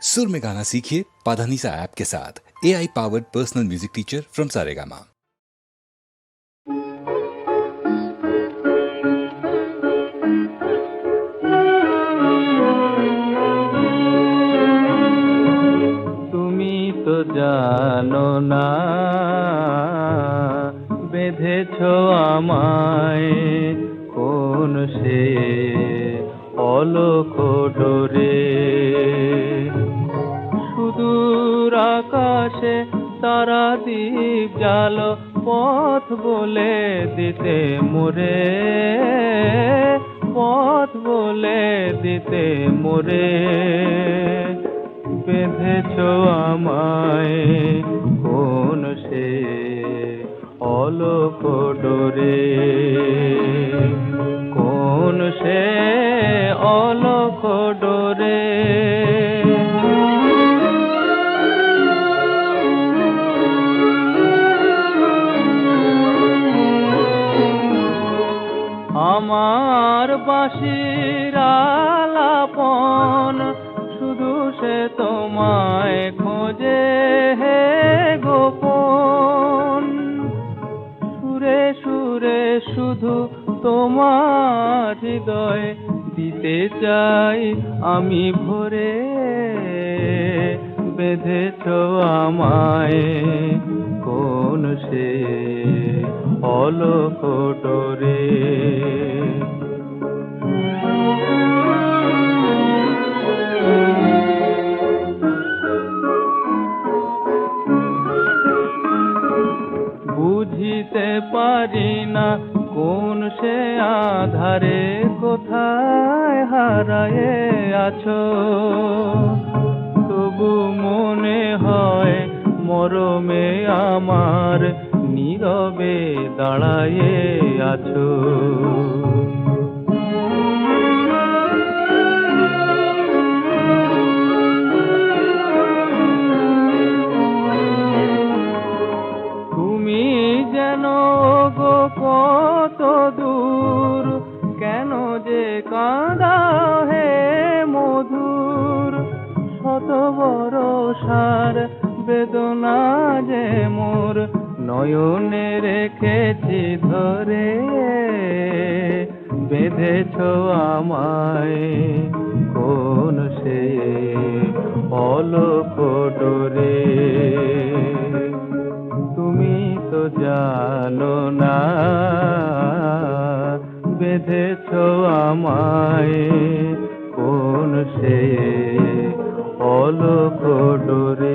सुर में गाना सीखिए पाधानीसा ऐप के साथ। AI powered personal music teacher from Saregama. তুমি তো জানো না বেঁধেছ আমায় কোন সে অলক ডোরে। সুদূর আকাশে তারা দ্বীপ জালো পথ বলে দিতে মোরে, পথ বলে দিতে মোরে। বেঁধেছ আমায় কোন সে অলক ডোরে, কোন সে অলক ডোরে। আমার বাঁশির আলাপন শুধু সে তোমায় খোঁজে হে গোপন। সুরে সুরে শুধু তোমার হৃদয় দিতে চাই আমি ভরে। বেঁধেছ আমায় কোন সে অলক ডোরে। বুঝিতে পারি না কোন সে আধারে কোথায় হারায়ে আছো। তবু মনে হয় মরমে আমার নীরবে দাঁড়ায়ে আছো। তুমি যেন গো কত দূর, কেন যে কাঁদাও হে মধুর। শত বরষার বেদনা যে মোর নয়নে রেখেছি ধরে। বেঁধেছ আমায় কোন সে অলক ডোরে। তুমি তো জানো না বেঁধেছ আমায় কোন সে অলক ডোরে।